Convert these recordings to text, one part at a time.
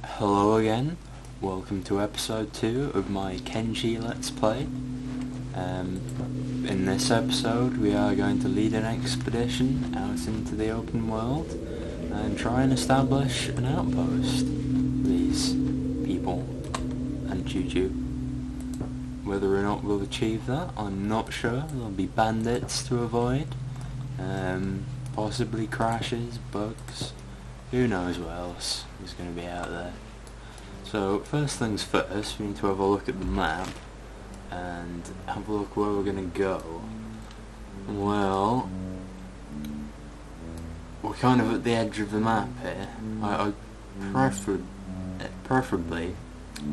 Hello again, welcome to episode 2 of my Kenshi Let's Play. In this episode we are going to lead an expedition out into the open world and try and establish an outpost for these people and Choo-Choo. Whether or not we'll achieve that, I'm not sure. There'll be bandits to avoid, possibly crashes, bugs, who knows what else is going to be out there. So first things first, we need to have a look at the map and have a look where we're going to go. Well, we're kind of at the edge of the map here. I preferably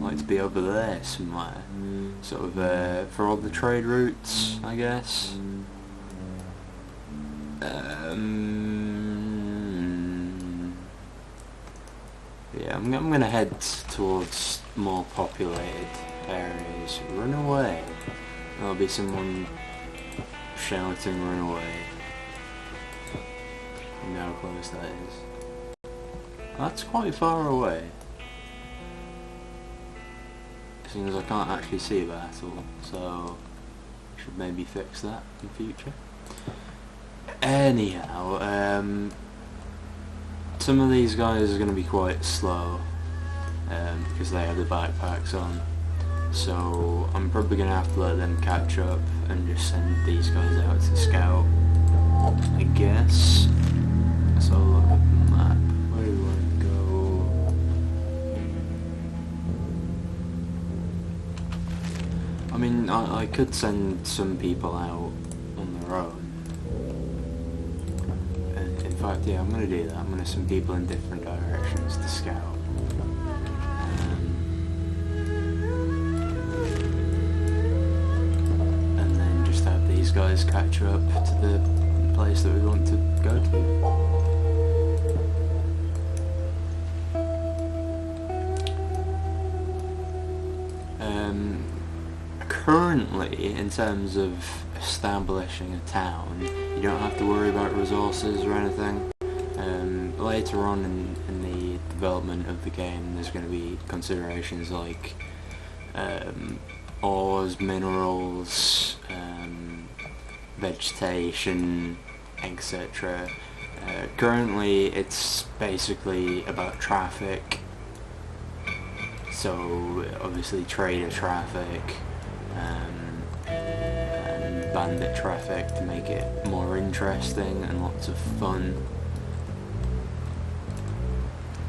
like to be over there somewhere, sort of for all the trade routes, I guess. Yeah, I'm gonna head towards more populated areas. Run away! There'll be someone shouting run away. You know how close that is. That's quite far away. Seems I can't actually see that at all, so I should maybe fix that in future. Anyhow, some of these guys are going to be quite slow because they have the backpacks on, so I'm probably going to have to let them catch up and just send these guys out to scout, I guess. So look at the map. Where do we want to go? I mean, I could send some people out on their own. In fact, yeah, I'm going to do that. I'm going to send people in different directions to scout. And then just have these guys catch up to the place that we want to go to. Currently, in terms of establishing a town, you don't have to worry about resources or anything. Later on in the development of the game, there's going to be considerations like ores, minerals, vegetation, etc. Currently, it's basically about traffic. So obviously trader traffic and bandit traffic to make it more interesting and lots of fun.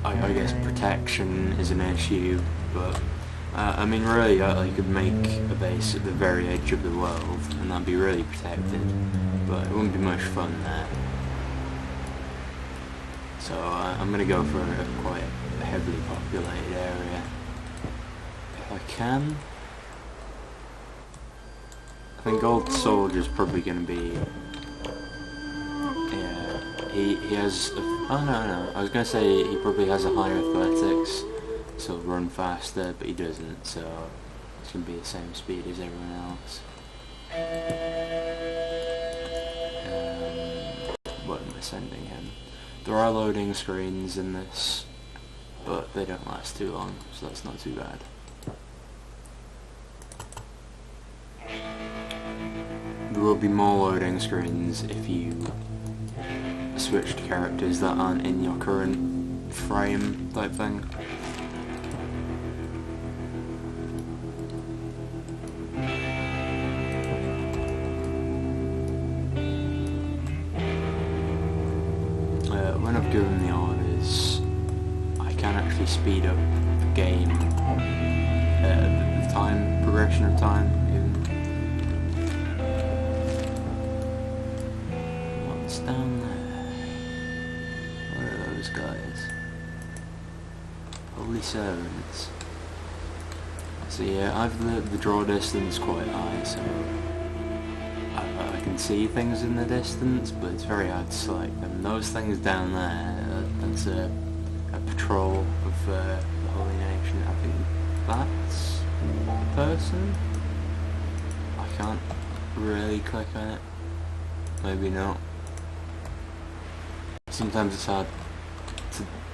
I guess protection is an issue, but I mean really I could make a base at the very edge of the world and that'd be really protected, but it wouldn't be much fun there. So I'm gonna go for a quite heavily populated area if I can. I think Old Soldier's probably going to be... Yeah, he has... Oh no, I was going to say he probably has a higher athletics, so he'll run faster, but he doesn't, so it's going to be the same speed as everyone else. What am I sending him? There are loading screens in this, but they don't last too long, so that's not too bad. There will be more loading screens if you switch to characters that aren't in your current frame type thing. When I've given the orders, I can actually speed up the game, the time, progression of time even. Down there. Where are those guys? Holy servants. So yeah, I've the draw distance quite high, so I can see things in the distance, but it's very hard to select them. Those things down there, that's a patrol of the Holy Nation. I think that's a person? I can't really click on it. Maybe not. Sometimes it's hard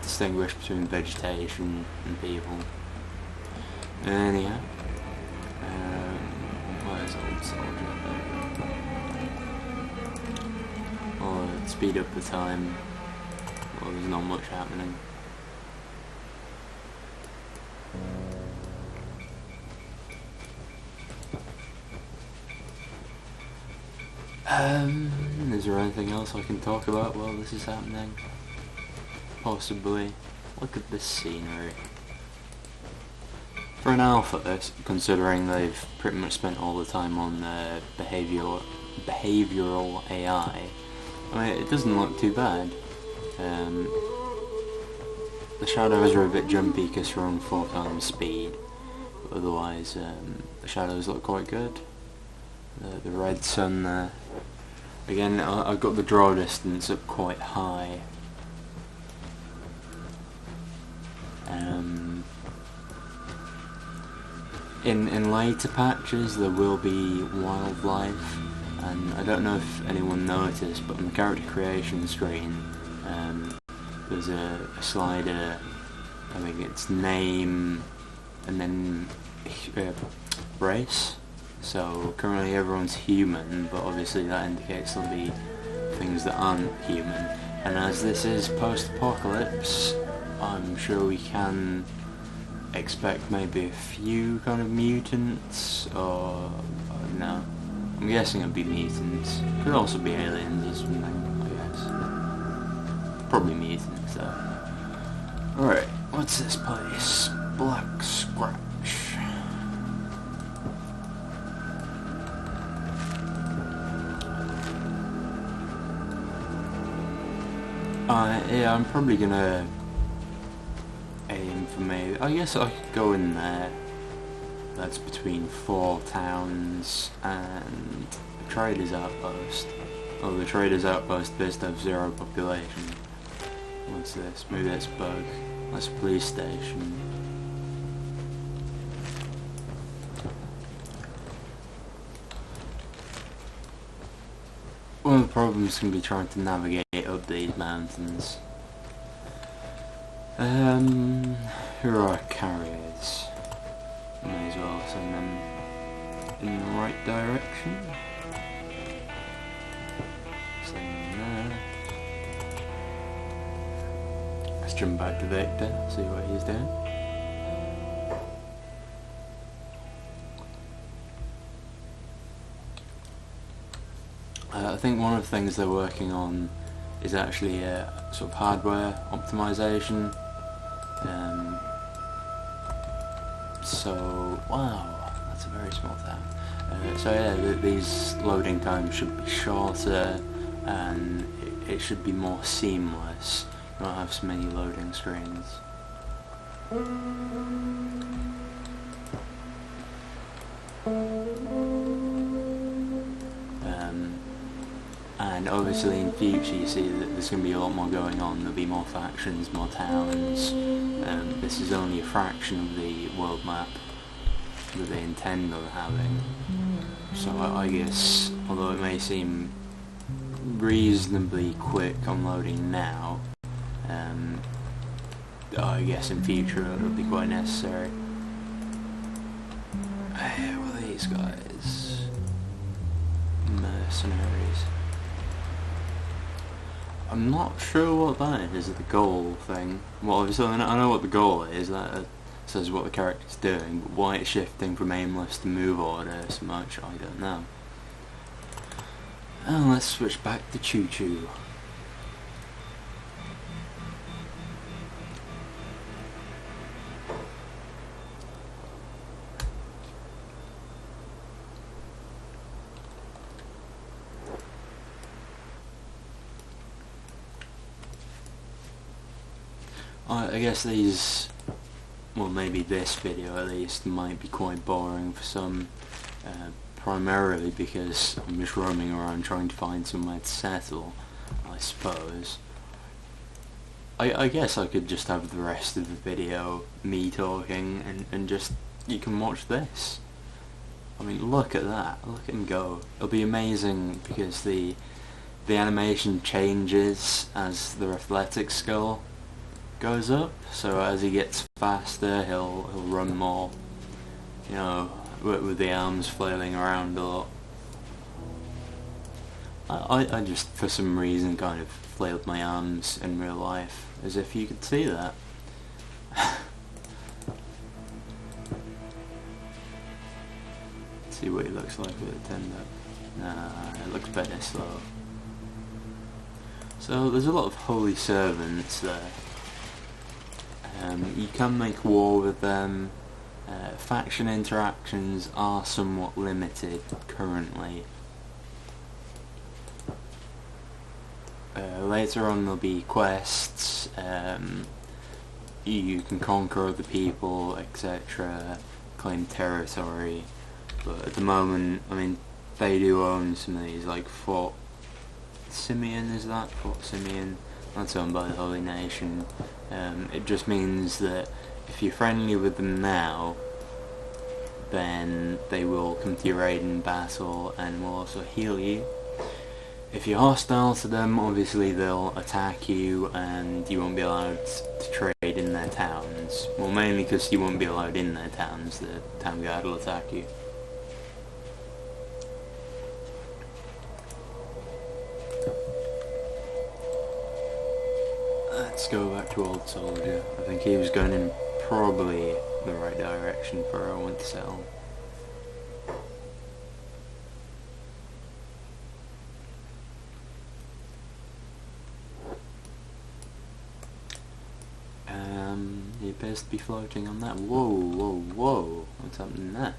distinguish between vegetation and people. Anyhow, where's old soldier? Oh, speed up the time. Well, there's not much happening. Is there anything else I can talk about while this is happening? Possibly. Look at this scenery. For an alpha, considering they've pretty much spent all the time on behavioural AI, I mean, it doesn't look too bad. The shadows are a bit jumpy because they're on 4 times speed, but otherwise the shadows look quite good. The red sun there. Again, I've got the draw distance up quite high. In later patches there will be wildlife, and I don't know if anyone noticed, but on the character creation screen there's a slider, I think it's name and then race. So currently everyone's human, but obviously that indicates there'll be things that aren't human. And as this is post-apocalypse, I'm sure we can expect maybe a few kind of mutants, or no. I'm guessing it'd be mutants. Could also be aliens or something, I guess. Probably mutants though. Alright, what's this place? Black Scratch. Yeah, I'm probably gonna aim for maybe, I guess I could go in there. That's between 4 towns and the Trader's Outpost. Oh, the Trader's Outpost appears to have 0 population. What's this? Maybe that's a bug. That's a police station. One of the problems can be trying to navigate up these mountains. Who are our carriers? May as well send them in the right direction. Send them there. Let's jump back to Victor, see what he's doing. I think one of the things they're working on is actually sort of hardware optimization. So, wow, that's a very small town. So yeah, these loading times should be shorter, and it should be more seamless. You won't have so many loading screens. And obviously in future you see that there's going to be a lot more going on. There'll be more factions, more towns. This is only a fraction of the world map that they intend on having. So I guess, although it may seem reasonably quick on loading now, I guess in future it'll be quite necessary. What are these guys? Mercenaries. I'm not sure what that is, the goal thing. Well, obviously I know what the goal is, that says what the character's doing, but why it's shifting from aimless to move order so much, I don't know. And let's switch back to Choo Choo. I guess these, well maybe this video at least, might be quite boring for some, primarily because I'm just roaming around trying to find somewhere to settle, I suppose. I guess I could just have the rest of the video me talking and just, you can watch this. I mean, look at that, look at him go. It'll be amazing because the animation changes as the athletics go. goes up, so as he gets faster he'll run more, you know, with the arms flailing around a lot. I just for some reason kind of flailed my arms in real life, as if you could see that. See what he looks like with a tender. Nah, it looks better slow. So there's a lot of holy servants there. You can make war with them. Faction interactions are somewhat limited currently. Later on there'll be quests, you can conquer other people, etc., claim territory, but at the moment, I mean, they do own some of these, like Fort Simeon, is that? Fort Simeon, that's owned by the Holy Nation. It just means that if you're friendly with them now, then they will come to your aid in battle and will also heal you. If you're hostile to them, obviously they'll attack you and you won't be allowed to trade in their towns. Well, mainly because you won't be allowed in their towns, the town guard will attack you. Let's go back to Old Soldier. I think he was going in probably the right direction for where I want to settle. He appears to be floating on that. Whoa, whoa, whoa. What's happening there?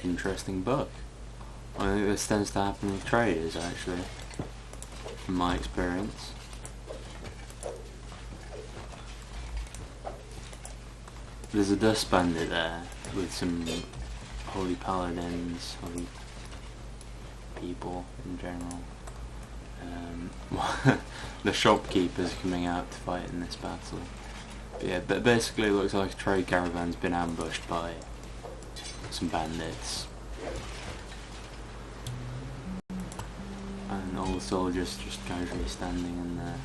Interesting book. I think this tends to happen with traders, actually, from my experience. There's a dust bandit there with some holy paladins, holy people in general. The shopkeepers coming out to fight in this battle. But yeah, but basically it looks like a trade caravan's been ambushed by some bandits. And all the soldiers just casually standing in there.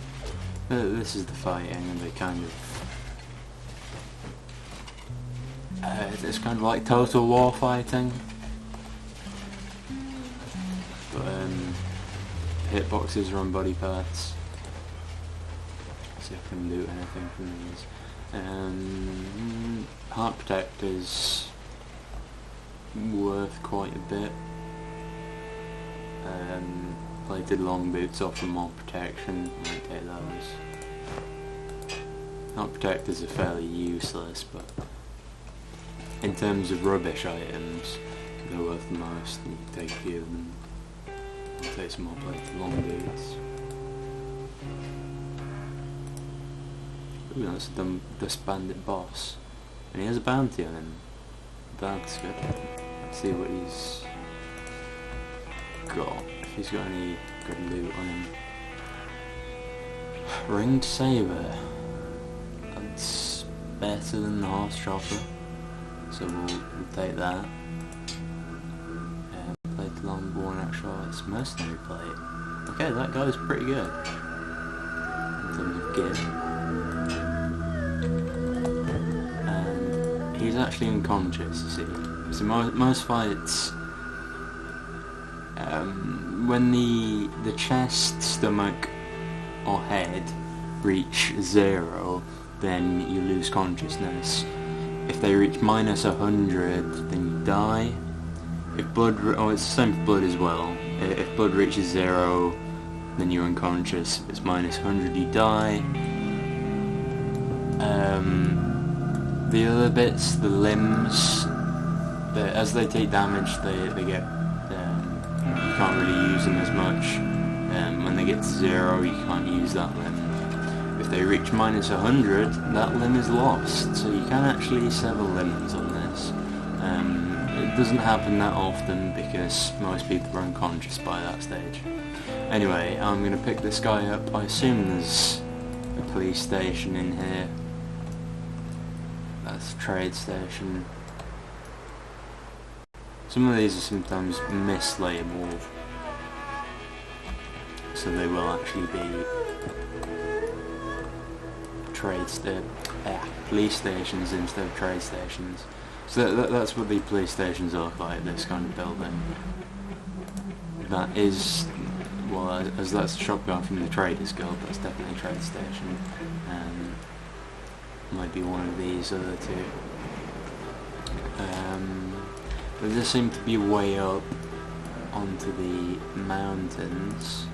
This is the fighting, and they kind of... it's kind of like Total War fighting. But hitboxes are on body parts. See if I can loot anything from these. Heart protectors worth quite a bit. Plated long boots offer more protection. Might take those. Heart protectors are fairly useless, but in terms of rubbish items, they're worth the most. And you can take a few of them. I'll take some more plated long boots. Ooh, that's a dust bandit boss, and he has a bounty on him. That's good. Let's see what he's got. If he's got any good loot on him. Ringed saber. That's better than the horse chopper, so we'll take that. Plate long worn out shorts. Mercenary plate. Okay, that guy's pretty good in terms of gear. He's actually unconscious, you see. So most fights, when the chest, stomach or head reach 0, then you lose consciousness. If they reach -100, then you die. If blood, it's the same for blood as well. If blood reaches 0, then you're unconscious. If it's -100, you die. The other bits, the limbs, as they take damage, they get, you can't really use them as much. When they get to 0, you can't use that limb. If they reach -100, that limb is lost, so you can actually sever limbs on this. It doesn't happen that often because most people are unconscious by that stage. Anyway, I'm going to pick this guy up. I assume there's a police station in here. That's a trade station. Some of these are sometimes mislabeled, so they will actually be police stations instead of trade stations. So that's what the police stations look like, this kind of building. That is, well, as that's a shotgun from the Traders Guild, that's definitely a trade station. Might be one of these other two. But they seem to be way up onto the mountains.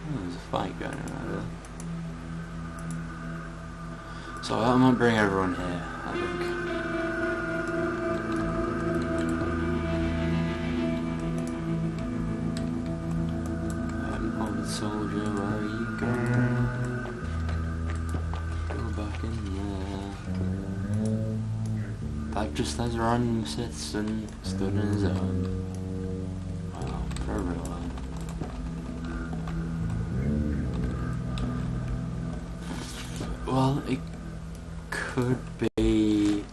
Oh, there's a fight going on over there. So I might bring everyone here, I think. Old soldier, where are you going? Go back in there. That just as random citizen stood in his own. Wow, for real. Well, it could be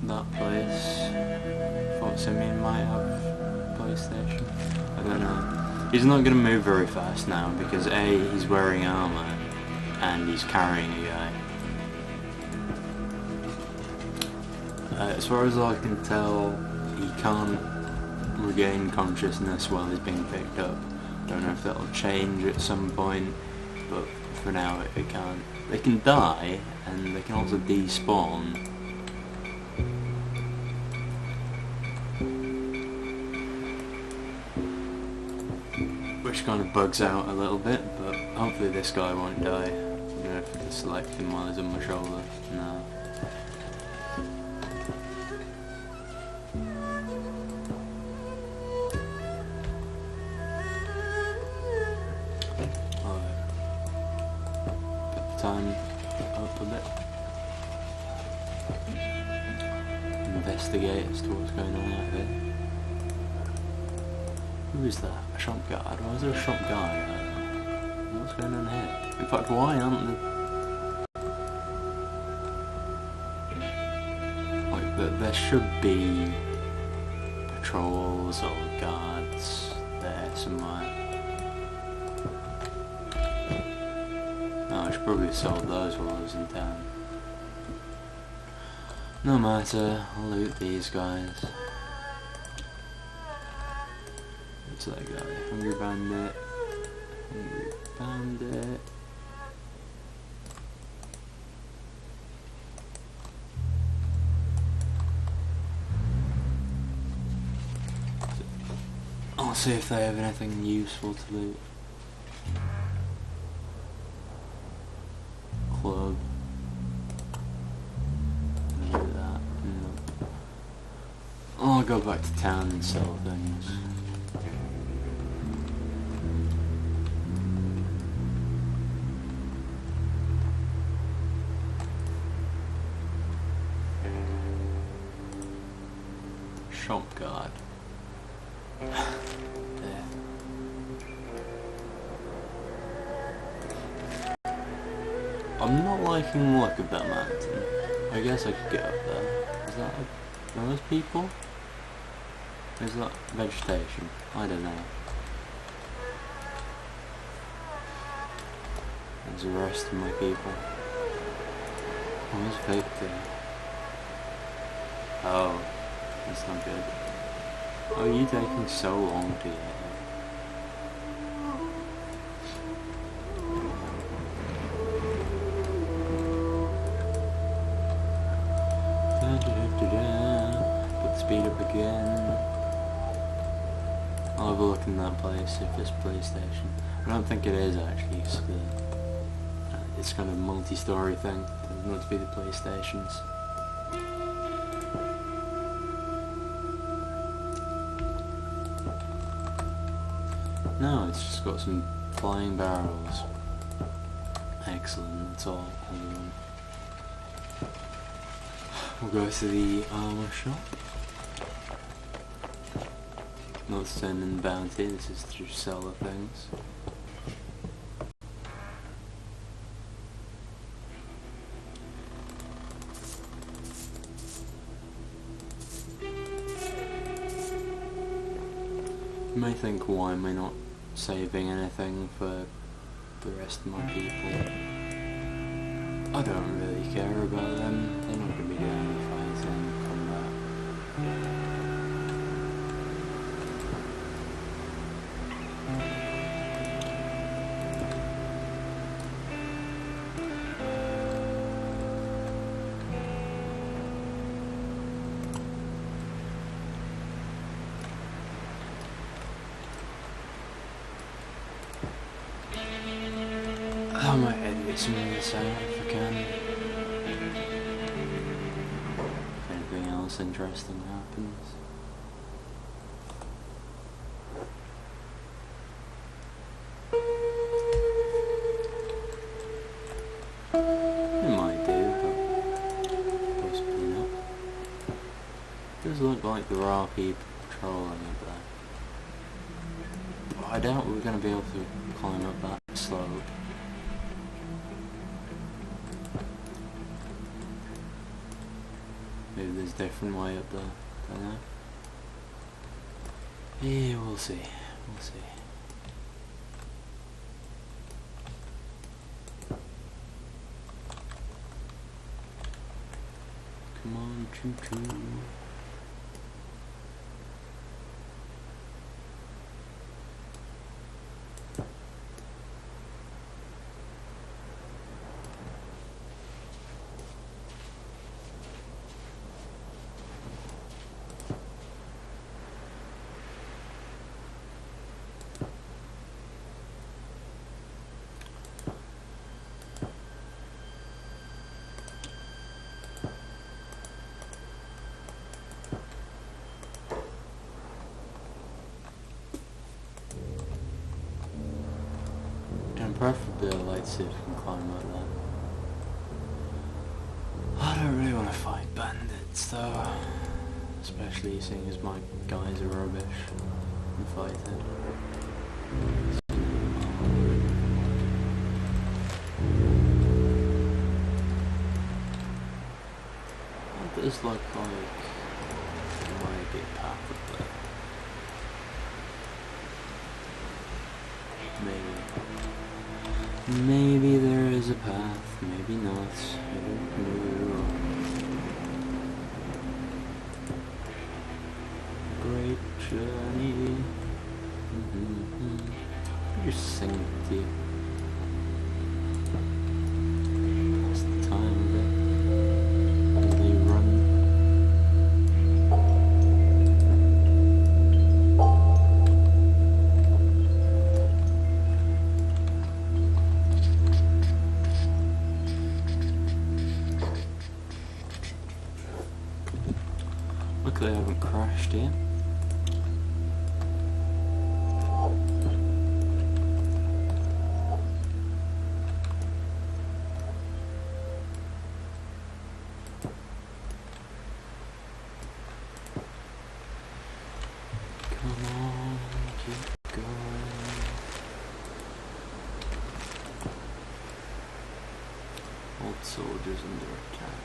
that place. Thought Simeon might have a police station. I don't know. He's not going to move very fast now because A, he's wearing armour and he's carrying a guy. As far as I can tell, he can't regain consciousness while he's being picked up. I don't know if that'll change at some point, but for now it can't. They can die, and they can also despawn. Which kind of bugs out a little bit, but hopefully this guy won't die. I don't know if I can select him while he's on my shoulder. No. Time up a bit. Investigate as to what's going on out there. Who is that? A shop guard? Why is there a shop guard? What's going on here? In fact, why aren't there... Like, there should be patrols or guards there somewhere. I should probably have sold those while I was in town. No matter, I'll loot these guys. What's that guy? Hungry Bandit. Hungry Bandit. I'll see if they have anything useful to loot. Club. Do that. No. I'll go back to town and sell things. Shop guard. I'm not liking the look of that mountain. I guess I could get up there. Is that are those people? Is that vegetation? I don't know. There's the rest of my people. Oh, there's Victor. Oh, that's not good. Oh, are you taking so long to get here? Put the speed up again. I'll have a look in that place if it's a police station. I don't think it is actually, so it's kind of a multi-story thing. It doesn't have to be the police stations. No, it's just got some flying barrels. Excellent, that's all. We'll go to the armor shop. Not sending bounty, this is to sell the things. You may think, why am I not saving anything for the rest of my people? I don't really care about them. They're not going to be doing any fighting combat. I might edit some of this out if I can. If anything else interesting happens. It might do, but possibly not. It does look like there are people patrolling up there. But I doubt we're going to be able to climb up that slope. Maybe there's a different way up there, don't know. Yeah, we'll see, we'll see. Come on, choo-choo. Preferably I'd like to see if we can climb like that. I don't really want to fight bandits though, especially seeing as my guys are rubbish in fighting. It does look like there might be a path up there. Maybe there is a path, maybe not, I don't know. Great journey. Just sing it to you. Pass the time a bit as they run. Luckily I haven't crashed yet. Come on, keep going. Old soldiers under attack.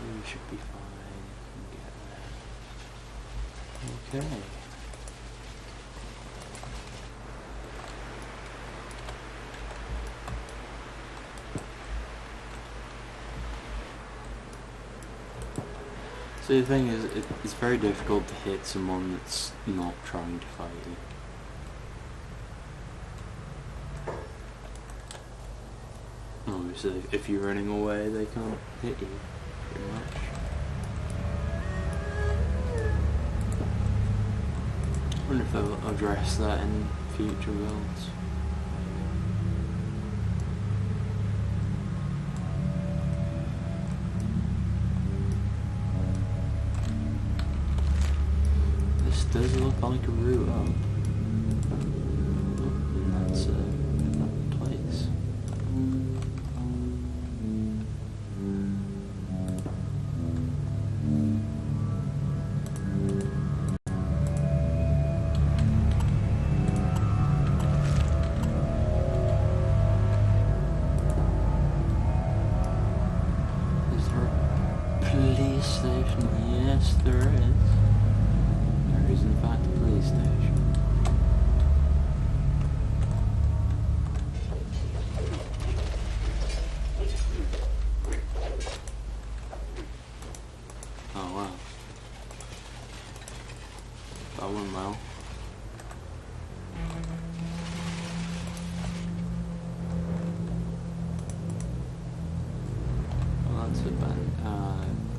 We should be fine. We can get there. Okay. So the thing is, it's very difficult to hit someone that's not trying to fight you. Obviously, if you're running away, they can't hit you, pretty much. I wonder if they'll address that in future builds. This does look like a route up. Oh, and that's a place. Is there a police station? Yes, there is. Oh wow. That went well. Well, that's a bad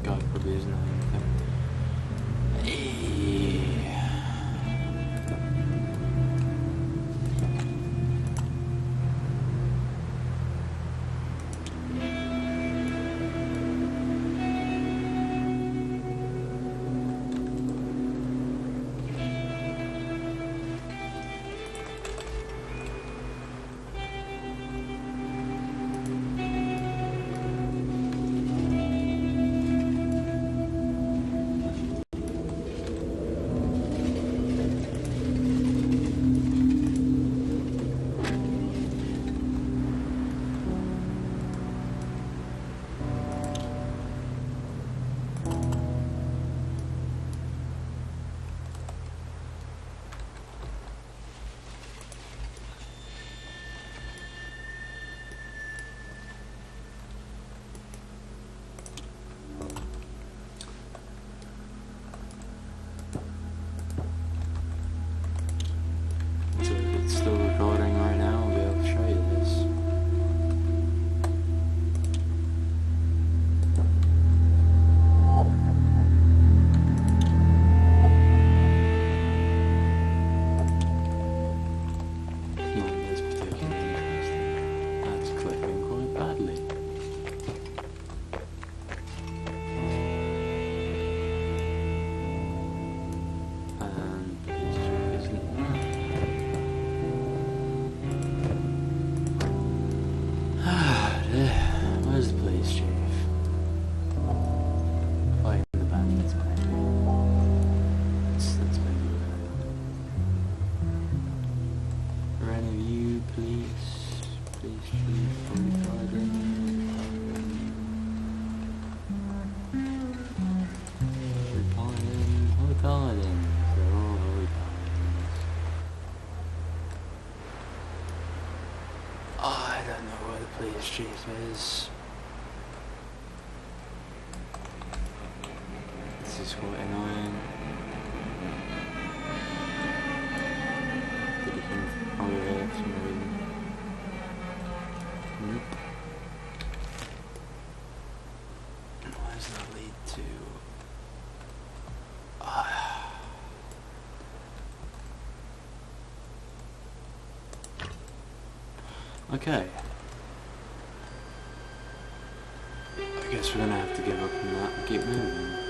guy probably isn't anything. So if it's still recording right now, I'll be able to show you this. Not this particularly interesting. That's clicking quite badly. And it's isn't that. Where's the police chief? Fighting the bandits, maybe. That's maybe where. Are any of you police chief, reporting? Reporting. They're all reportings. Oh, I don't know where the police chief is. This is quite annoying. Did he come over here for some reason? Nope. Where does that lead to? Okay. I guess we're gonna have to give up on that and keep moving.